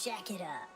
jack it up.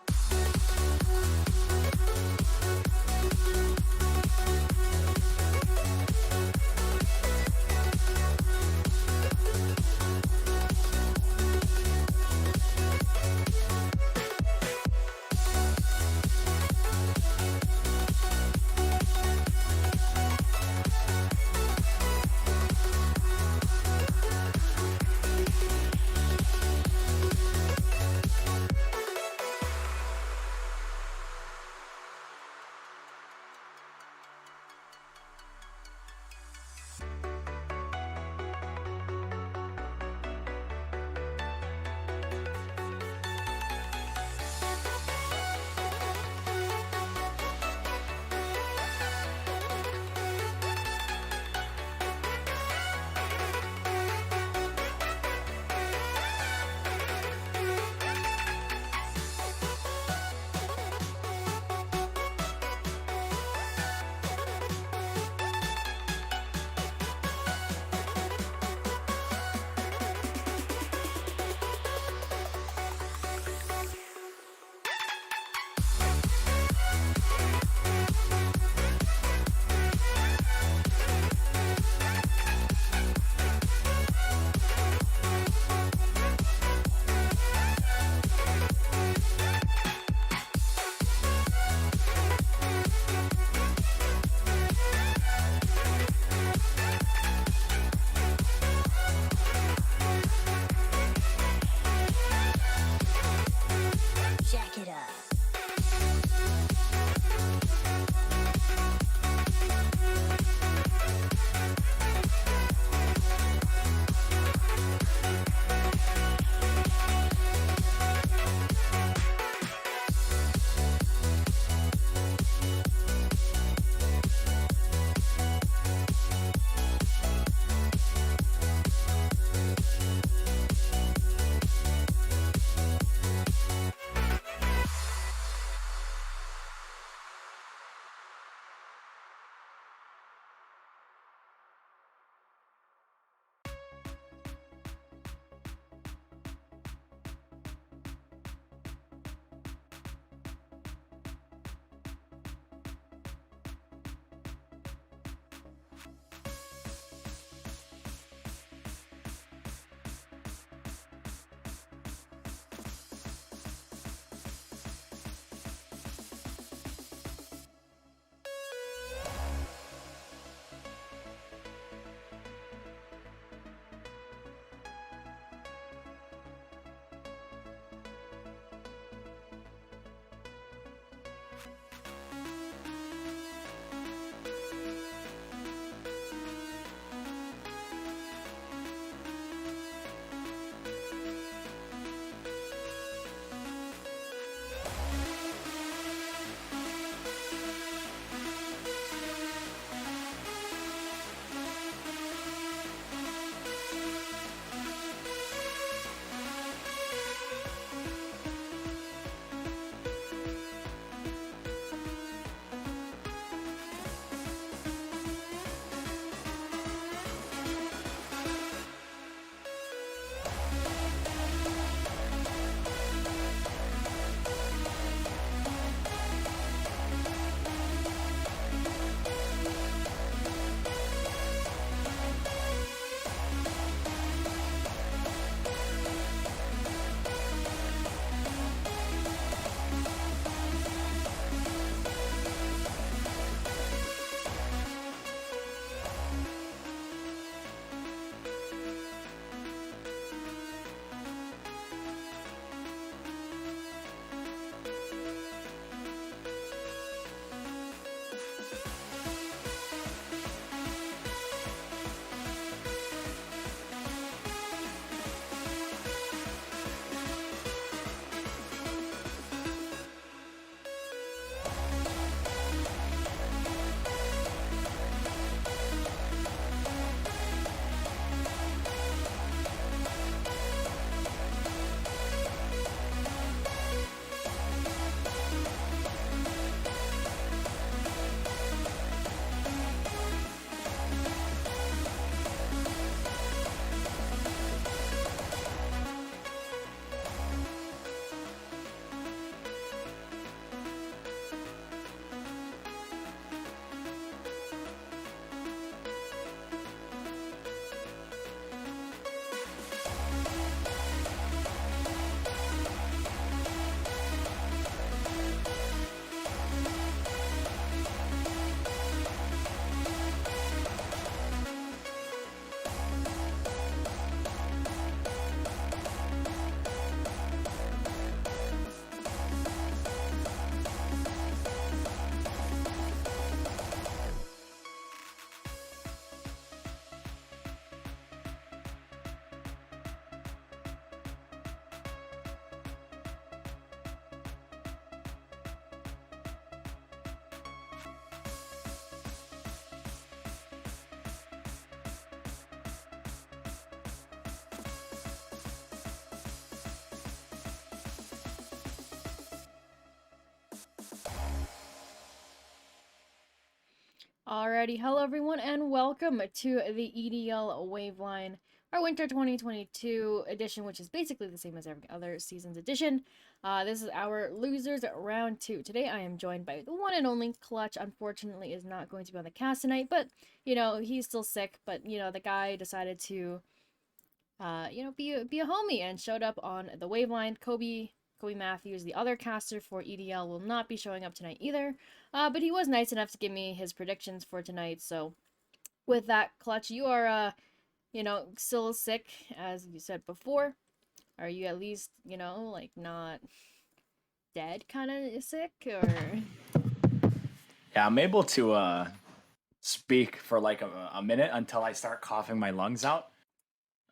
Alrighty, hello everyone, and welcome to the EDL Waveline, our Winter 2022 edition, which is basically the same as every other season's edition. This is our losers round two. Today, I am joined by the one and only Clutch. Unfortunately, is not going to be on the cast tonight, but he's still sick. But the guy decided to be a homie and showed up on the Waveline. Kobe Matthews, the other caster for EDL, will not be showing up tonight either. But he was nice enough to give me his predictions for tonight. So with that, Clutch, you are still sick as you said before. Are you at least like not dead kind of sick or? Yeah, I'm able to speak for like a minute until I start coughing my lungs out.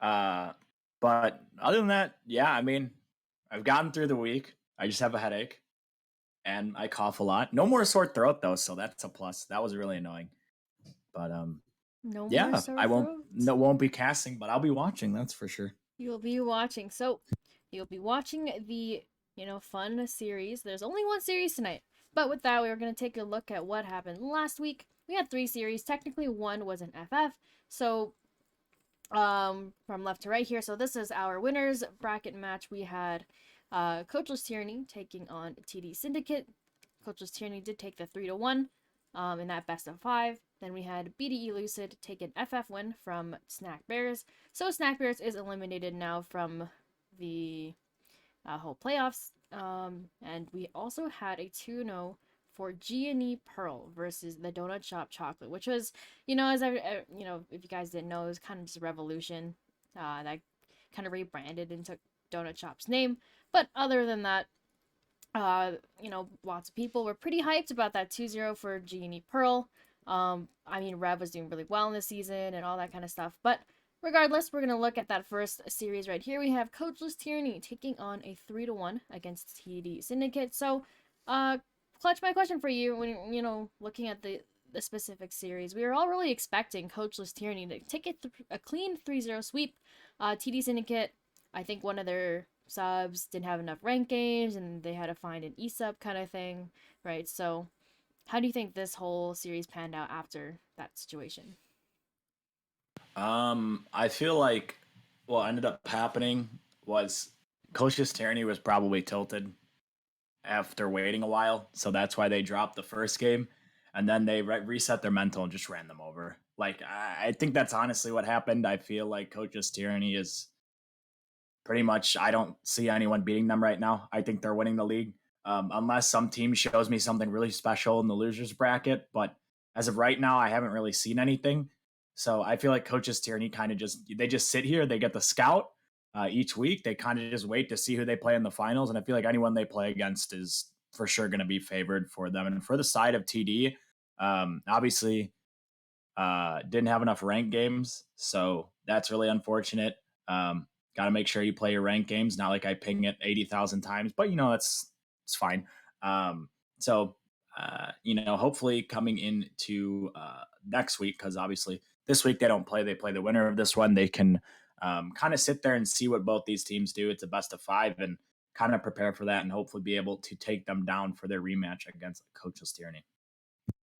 Uh, but other than that, yeah, I mean, I've gotten through the week. I just have a headache and I cough a lot. No more sore throat though, so that's a plus. That was really annoying. But No more yeah, sore I won't throat? no won't be casting, but I'll be watching. That's for sure. You'll be watching. So, you'll be watching the, fun series. There's only one series tonight. But with that, we were going to take a look at what happened last week. We had three series. Technically, one was an FF. So, from left to right here. So, this is our winners bracket match. We had Coachless Tyranny taking on TD Syndicate. Coachless Tyranny did take the 3-1 in that best of five. Then we had BDE Lucid take an FF win from Snack Bears. So Snack Bears is eliminated now from the whole playoffs. And we also had a 2-0 for G&E Pearl versus the Donut Shop Chocolate, which was, as if you guys didn't know, it was kind of just a revolution that kind of rebranded and took Donut Shop's name. But other than that, lots of people were pretty hyped about that 2-0 for Genie Pearl. I mean, Rev was doing really well in the season and all that kind of stuff. But regardless, we're going to look at that first series right here. We have Coachless Tyranny taking on a 3-1 against TD Syndicate. So, Clutch, my question for you, when, looking at the specific series, we were all really expecting Coachless Tyranny to take a clean 3-0 sweep. TD Syndicate, I think one of their subs didn't have enough rank games and they had to find an e-sub kind of thing, right? So, how do you think this whole series panned out after that situation? I feel like what ended up happening was Coach's Tyranny was probably tilted after waiting a while, so that's why they dropped the first game, and then they reset their mental and just ran them over. Like I think that's honestly what happened. I feel like Coach's Tyranny is pretty much. I don't see anyone beating them right now. I think they're winning the league, unless some team shows me something really special in the losers bracket. But as of right now, I haven't really seen anything. So I feel like Coach's Tyranny kind of just sit here. They get the scout each week. They kind of just wait to see who they play in the finals, and I feel like anyone they play against is for sure going to be favored for them. And for the side of TD, obviously didn't have enough rank games, so that's really unfortunate. Got to make sure you play your rank games. Not like I ping it 80,000 times, but that's it's fine. So hopefully coming into next week, because obviously this week they don't play. They play the winner of this one. They can kind of sit there and see what both these teams do. It's a best of five, and kind of prepare for that, and hopefully be able to take them down for their rematch against Coach's Tyranny.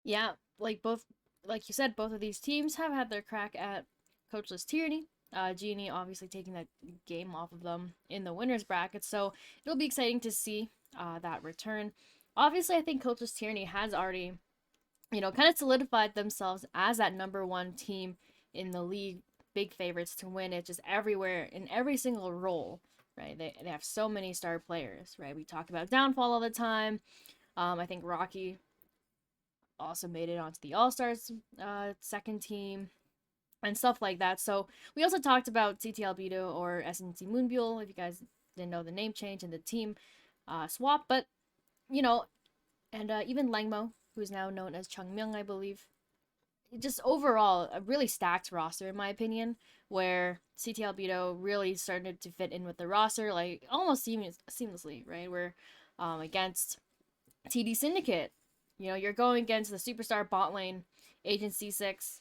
Yeah, like you said, both of these teams have had their crack at Coachless Tyranny. Genie obviously taking that game off of them in the winners bracket, so it'll be exciting to see that return. Obviously, I think Coachless Tyranny has already, kind of solidified themselves as that number one team in the league, big favorites to win it just everywhere in every single role, right? They have so many star players, right? We talk about Downfall all the time. I think Rocky also made it onto the All Stars second team and stuff like that. So we also talked about CT Albedo or SNC Moonbull, if you guys didn't know the name change and the team swap. But, you know, and even Langmo, who's now known as Chung Myung, I believe. Just overall, a really stacked roster, in my opinion, where CT Albedo really started to fit in with the roster, like almost seamlessly, right? Where against TD Syndicate, you're going against the superstar bot lane, Agent C6,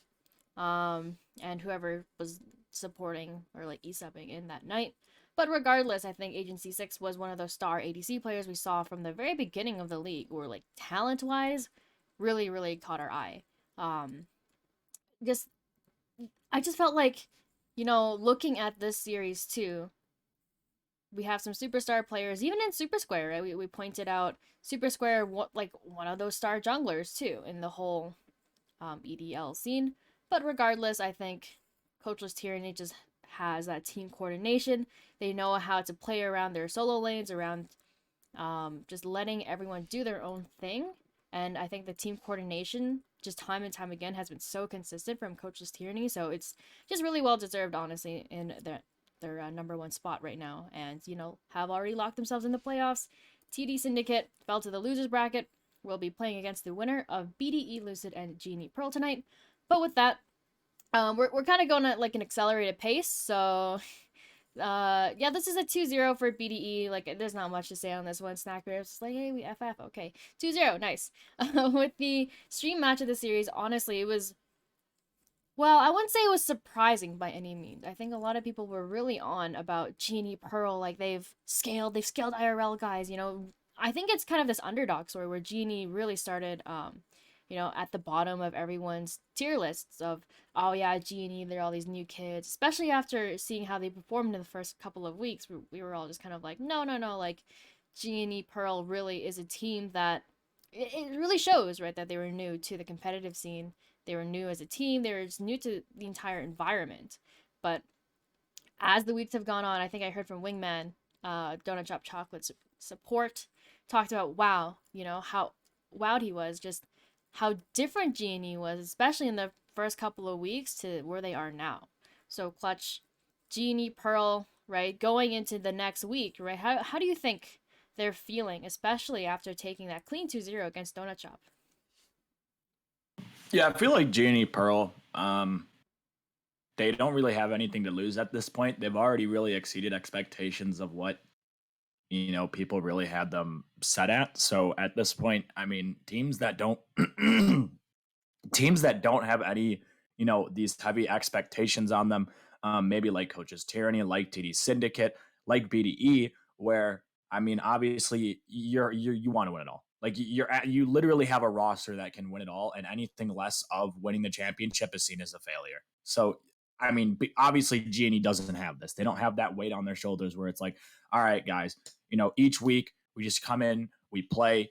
and whoever was supporting or like e-subbing in that night. But regardless, I think Agent C6 was one of those star ADC players we saw from the very beginning of the league, where like talent wise, really, really caught our eye. Um, just I just felt like, looking at this series too, we have some superstar players, even in Super Square, right? We pointed out Super Square, like one of those star junglers too in the whole EDL scene. But regardless, I think Coachless Tyranny just has that team coordination. They know how to play around their solo lanes, around just letting everyone do their own thing. And I think the team coordination, just time and time again, has been so consistent from Coachless Tyranny. So it's just really well deserved, honestly, in their number one spot right now. And, have already locked themselves in the playoffs. TD Syndicate fell to the losers bracket. We'll be playing against the winner of BDE Lucid and Genie Pearl tonight. But with that, we're kind of going at like an accelerated pace. So yeah, this is a 2-0 for BDE. Like, there's not much to say on this one. Snack Bear was like, hey, we FF. Okay. 2-0. Nice. With the stream match of the series, honestly, it was, well, I wouldn't say it was surprising by any means. I think a lot of people were really on about Genie Pearl. Like, they've scaled IRL guys, I think it's kind of this underdog story where Genie really started, at the bottom of everyone's tier lists of, oh yeah, Genie, they're all these new kids. Especially after seeing how they performed in the first couple of weeks, we were all just kind of like, no, no, no, like Genie Pearl really is a team that it really shows, right, that they were new to the competitive scene. They were new as a team. They were just new to the entire environment. But as the weeks have gone on, I think I heard from Wingman, Donut Shop Chocolate support, talked about wow, how wowed he was, just how different G&E was, especially in the first couple of weeks to where they are now. So Clutch, G&E Pearl, right, going into the next week, right? How do you think they're feeling, especially after taking that clean 2-0 against Donut Shop? Yeah, I feel like Genie Pearl, they don't really have anything to lose at this point. They've already really exceeded expectations of what people really had them set at. So at this point, I mean, teams that don't have any, these heavy expectations on them, maybe like Coaches Tyranny, like TD Syndicate, like BDE, where I mean, obviously you want to win it all. Like you literally have a roster that can win it all, and anything less of winning the championship is seen as a failure. So I mean, obviously G&E doesn't have this. They don't have that weight on their shoulders where it's like, all right, guys, each week we just come in, we play,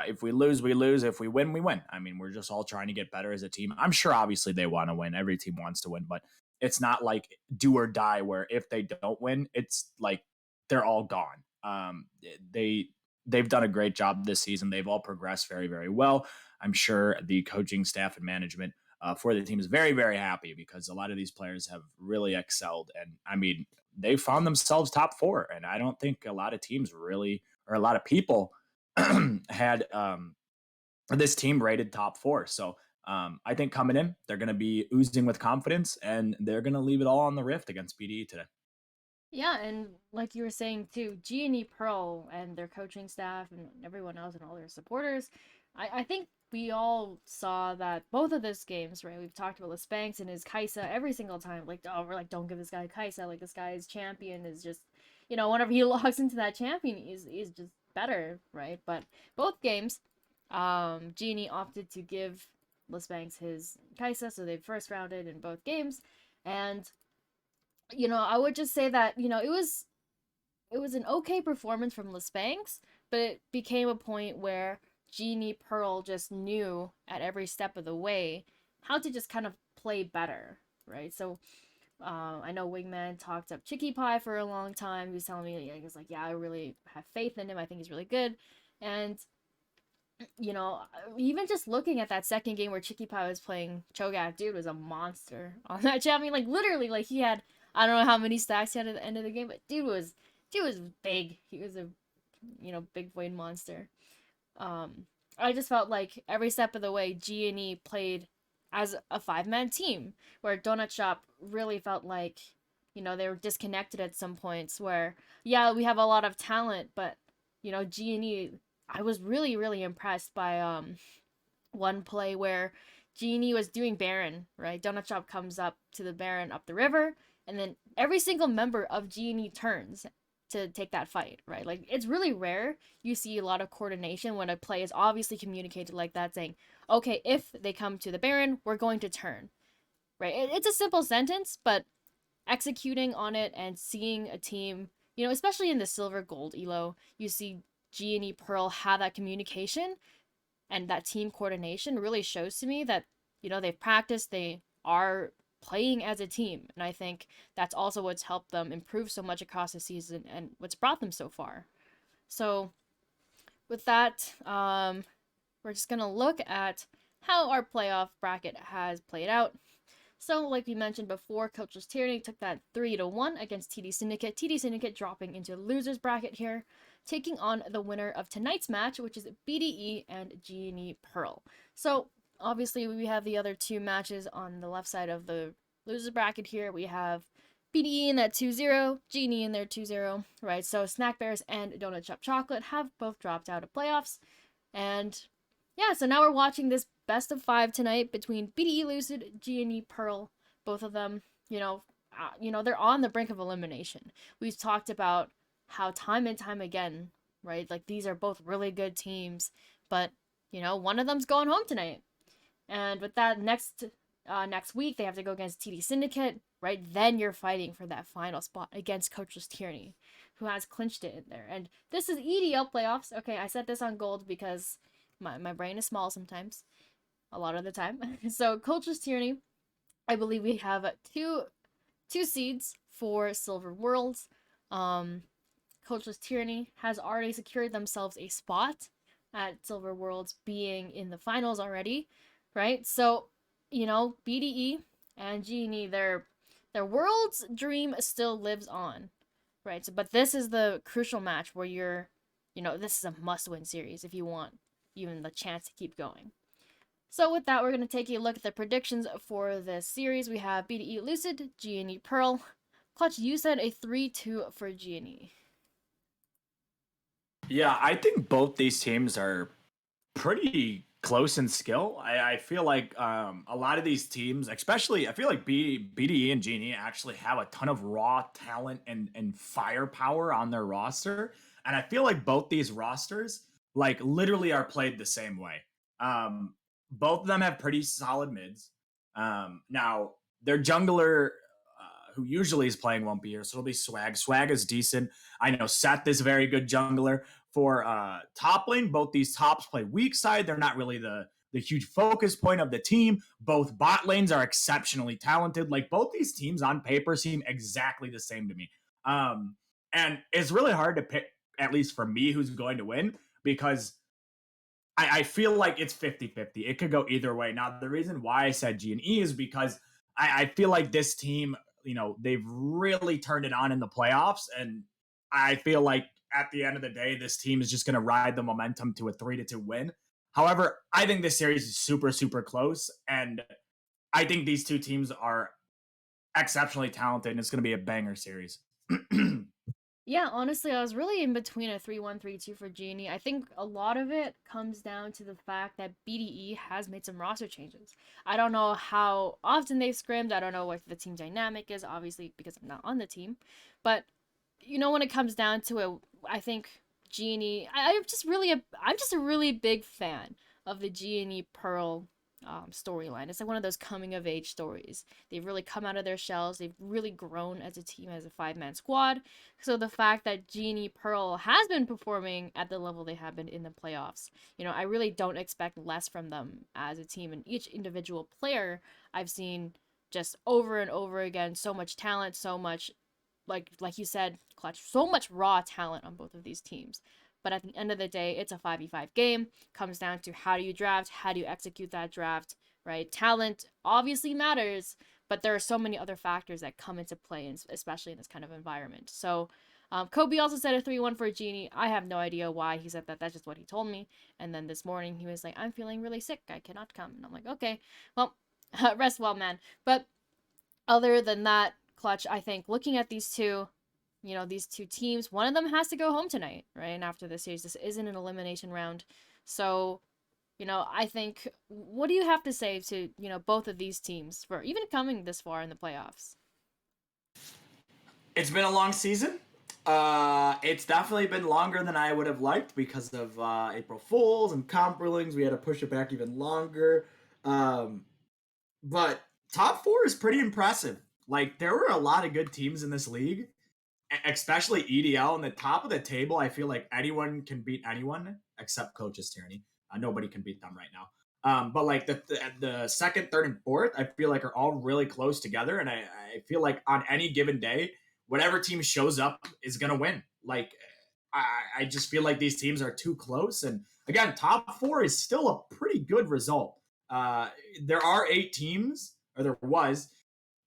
if we lose, we lose. If we win, we win. I mean, we're just all trying to get better as a team. I'm sure, obviously, they want to win. Every team wants to win, but it's not like do or die where if they don't win, it's like they're all gone. They they've done a great job this season. They've all progressed very, very well. I'm sure the coaching staff and management for the team is very, very happy because a lot of these players have really excelled. And I mean, they found themselves top four. And I don't think a lot of teams really, or a lot of people had this team rated top four. So I think coming in, they're going to be oozing with confidence and they're going to leave it all on the Rift against BDE today. Yeah, and like you were saying too, G&E Pearl and their coaching staff and everyone else and all their supporters, I think we all saw that both of those games, right? We've talked about Spanx and his Kaisa every single time. Like, oh, we're like, don't give this guy Kaisa. Like, this guy's champion is just, whenever he logs into that champion, he's just better, right? But both games, Genie opted to give Spanx his Kaisa, so they first rounded in both games. And I would just say that, it was an okay performance from Spanx, but it became a point where Genie Pearl just knew at every step of the way how to just kind of play better, right? So I know Wingman talked up Chicky Pie for a long time. He was telling me, he was like, yeah, I really have faith in him. I think he's really good. And you know, even just looking at that second game where Chicky Pie was playing Cho'Gath, dude was a monster on that chat. I mean, like literally, like he had I don't know how many stacks he had at the end of the game, but dude was big. He was a big void monster. Um, I just felt like every step of the way, G&E played as a five-man team, where Donut Shop really felt like they were disconnected at some points. Where yeah, we have a lot of talent, but G&E I was really, really impressed by one play where Genie was doing Baron, right? Donut Shop comes up to the Baron up the river, and then every single member of Genie turns. to take that fight, right? Like it's really rare you see a lot of coordination when a play is obviously communicated like that, saying, "Okay, if they come to the Baron, we're going to turn." Right? It's a simple sentence, but executing on it and seeing a team, especially in the silver gold elo, you see G and E Pearl have that communication and that team coordination really shows to me that they've practiced, they are playing as a team, and I think that's also what's helped them improve so much across the season and what's brought them so far. So with that, we're just gonna look at how our playoff bracket has played out. So, like we mentioned before, Coachless Tyranny took that 3-1 against TD Syndicate. TD Syndicate dropping into the losers bracket here, taking on the winner of tonight's match, which is BDE and G&E Pearl. So, obviously, we have the other two matches on the left side of the losers bracket here. We have BDE in that 2-0, G&E in there 2-0, right? So, Snack Bears and Donut Shop Chocolate have both dropped out of playoffs. And yeah, so now we're watching this best of 5 tonight between BDE Lucid, G&E Pearl. Both of them, they're on the brink of elimination. We've talked about how time and time again, right? Like these are both really good teams, but one of them's going home tonight. And with that, next week they have to go against TD Syndicate, right? Then you're fighting for that final spot against Coachless Tyranny, who has clinched it in there. And this is EDL playoffs. Okay, I set this on gold because my brain is small sometimes, a lot of the time. So Coachless Tyranny, I believe we have two seeds for Silver Worlds. Coachless Tyranny has already secured themselves a spot at Silver Worlds, being in the finals already, right? So, BDE and G&E, their world's dream still lives on, right? So, but this is the crucial match where this is a must-win series if you want even the chance to keep going. So with that, we're going to take a look at the predictions for this series. We have BDE Lucid, G&E Pearl. Clutch, you said a 3-2 for G&E. Yeah, I think both these teams are pretty close in skill. I feel like a lot of these teams, especially, I feel like BDE and Genie actually have a ton of raw talent and firepower on their roster. And I feel like both these rosters, like, literally are played the same way. Um, Both of them have pretty solid mids. Now, their jungler, who usually is playing, won't be here, so it'll be Swag. Swag is decent. I know Seth is a very good jungler. For top lane, both these tops play weak side. They're not really the huge focus point of the team. Both bot lanes are exceptionally talented. Like, both these teams on paper seem exactly the same to me. And it's really hard to pick, at least for me, who's going to win, because I feel like it's 50-50. It could go either way. Now, the reason why I said G&E is because I feel like this team, they've really turned it on in the playoffs. And I feel like at the end of the day, this team is just going to ride the momentum to a 3-2 win. However, I think this series is super, super close. And I think these two teams are exceptionally talented, and it's going to be a banger series. Yeah, honestly, I was really in between a 3-1, 3-2 for Genie. I think a lot of it comes down to the fact that BDE has made some roster changes. I don't know how often they've scrimmed. I don't know what the team dynamic is, obviously, because I'm not on the team. But, when it comes down to it, I think Genie, I'm just a really big fan of the Genie Pearl storyline. It's like one of those coming of age stories. They've really come out of their shells. They've really grown as a team, as a 5-man squad. So the fact that Genie Pearl has been performing at the level they have been in the playoffs, I really don't expect less from them as a team. And each individual player I've seen just over and over again, so much talent, so much, like you said, Clutch, so much raw talent on both of these teams. But at the end of the day, it's a 5v5 game. Comes down to how do you draft, how do you execute that draft, right? Talent obviously matters, but there are so many other factors that come into play, especially in this kind of environment. So, Kobe also said a 3-1 for Genie. I have no idea why he said that. That's just what he told me. And then this morning he was like, I'm feeling really sick. I cannot come. And I'm like, okay, well, rest well, man. But other than that, Clutch, I think looking at these two teams, one of them has to go home tonight, right? And after this series, this isn't an elimination round. So, I think, what do you have to say to, both of these teams for even coming this far in the playoffs? It's been a long season. It's definitely been longer than I would have liked because of April Fools and comp rulings. We had to push it back even longer. Um, but top four is pretty impressive. Like there were a lot of good teams in this league, especially EDL on the top of the table. I feel like anyone can beat anyone except Coach's Tyranny. Nobody can beat them right now. But like the second, third, and fourth, I feel like are all really close together, and I feel like on any given day, whatever team shows up is gonna win. Like I just feel like these teams are too close, and again, top four is still a pretty good result. Uh, there are 8 teams, or there was,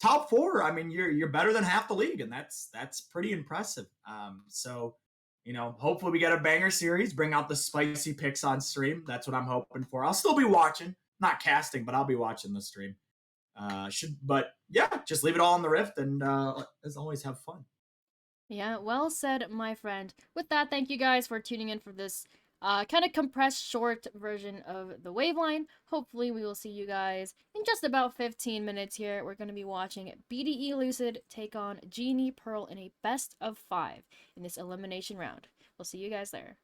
top four. I mean, you're better than half the league, and that's pretty impressive. So hopefully we get a banger series. Bring out the spicy picks on stream. That's what I'm hoping for. I'll still be watching, not casting, but I'll be watching the stream. But yeah, just leave it all in the rift, and as always, have fun. Yeah, well said, my friend. With that, thank you guys for tuning in for this kind of compressed short version of the Waveline. Hopefully, we will see you guys in just about 15 minutes here. We're going to be watching BDE Lucid take on Genie Pearl in a best of 5 in this elimination round. We'll see you guys there.